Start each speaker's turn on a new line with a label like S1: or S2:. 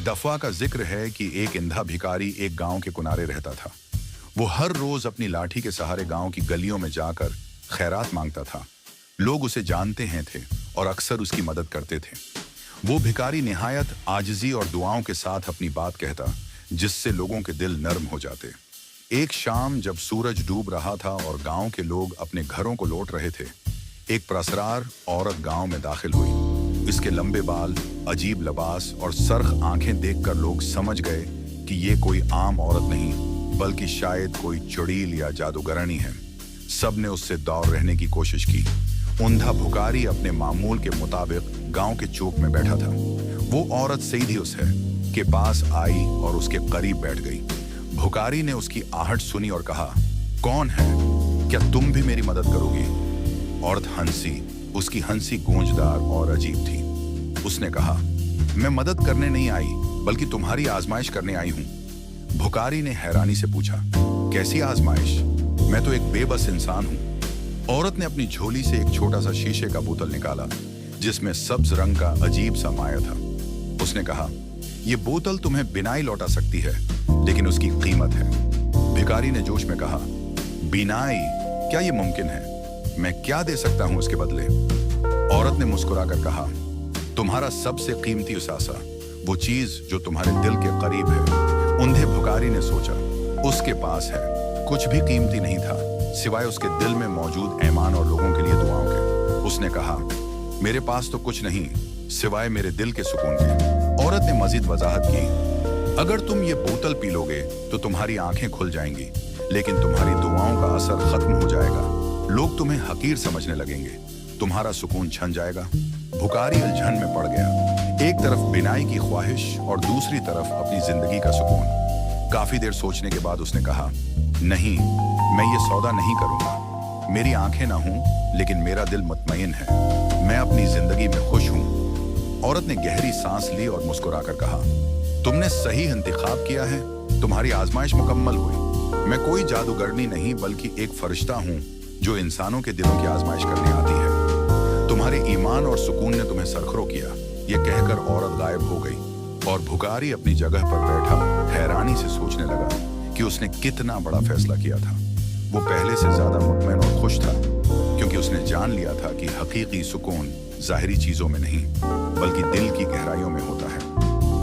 S1: दफा का जिक्र है कि एक अंधा भिखारी एक गांव के किनारे रहता था। वो हर रोज अपनी लाठी के सहारे गांव की गलियों में जाकर खैरात मांगता था। लोग उसे जानते हैं थे और अक्सर उसकी मदद करते थे। वो भिखारी निहायत आजिजी और दुआओं के साथ अपनी बात कहता, जिससे लोगों के दिल नर्म हो जाते। एक शाम जब सूरज डूब रहा था और गांव के लोग अपने घरों को लौट रहे थे, एक प्रसरार औरत गांव में दाखिल हुई। इसके लंबे बाल, अजीब लिबास और सरख आंखें देखकर लोग समझ गए कि ये कोई आम औरत नहीं, बल्कि शायद कोई चुड़ैल या जादूगरनी है। सबने उससे दूर रहने की कोशिश की। अंधा भिखारी अपने मामूल के मुताबिक गांव के चौक में बैठा था। वो औरत सीधी उसके के पास आई और उसके करीब बैठ गई। भिखारी ने उसकी आहट सुनी और कहा, कौन है? क्या तुम भी मेरी मदद करोगी? औरत हंसी। उसकी हंसी गूंजदार और अजीब थी। उसने कहा, मैं मदद करने नहीं आई, बल्कि तुम्हारी आजमाइश करने आई हूं। भिखारी ने हैरानी से पूछा, कैसी आजमाइश? मैं तो एक बेबस इंसान हूं। औरत ने अपनी झोली से एक छोटा सा शीशे का बोतल निकाला, जिसमें सब्ज रंग का अजीब सा माया था। उसने कहा, यह बोतल तुम्हें बिनाई लौटा सकती है, लेकिन उसकी कीमत है। भिखारी ने जोश में कहा, बिनाई? क्या यह मुमकिन है? मैं क्या दे सकता हूं इसके बदले? औरत ने मुस्कुराकर कहा, तुम्हारा सबसे कीमती उसासा, वो चीज जो तुम्हारे दिल के करीब है। अंधे भिखारी ने सोचा, उसके पास है। कुछ भी कीमती नहीं था, सिवाय उसके दिल में मौजूद ईमान और लोगों के लिए दुआओं के। उसने कहा, मेरे पास तो कुछ नहीं, सिवाय मेरे दिल के सुकून के। औरत ने मजीद वजाहत की, अगर तुम ये बोतल पी लोगे तो तुम्हारी आंखें खुल जाएंगी, लेकिन तुम्हारी दुआओं का असर खत्म हो जाएगा। लोग तुम्हें हकीर समझने लगेंगे, तुम्हारा सुकून छन जाएगा। भिखारी उलझन में पड़ गया। एक तरफ बिनाई की ख्वाहिश और दूसरी तरफ अपनी जिंदगी का सुकून। काफी देर सोचने के बाद उसने कहा, नहीं, मैं ये सौदा नहीं करूंगा। मेरी आंखें ना हूं, लेकिन मेरा दिल मुतमईन है। मैं अपनी जिंदगी में खुश हूं। औरत ने गहरी सांस ली और मुस्कुराकर कहा, तुमने सही इंतखाब किया है। तुम्हारी आजमाइश मुकम्मल हुई। मैं कोई जादूगरनी नहीं, बल्कि एक फरिश्ता हूं जो इंसानों के दिलों की आजमाइश करने आती है। तुम्हारे ईमान और सुकून ने तुम्हें सरखरो किया। ये कहकर औरत गायब हो गई और भिखारी अपनी जगह पर बैठा हैरानी से सोचने लगा कि उसने कितना बड़ा फैसला किया था। वो पहले से ज्यादा मुतमईन और खुश था, क्योंकि उसने जान लिया था कि हकीकी सुकून ज़ाहिरी चीजों में नहीं, बल्कि दिल की गहराइयों में होता है।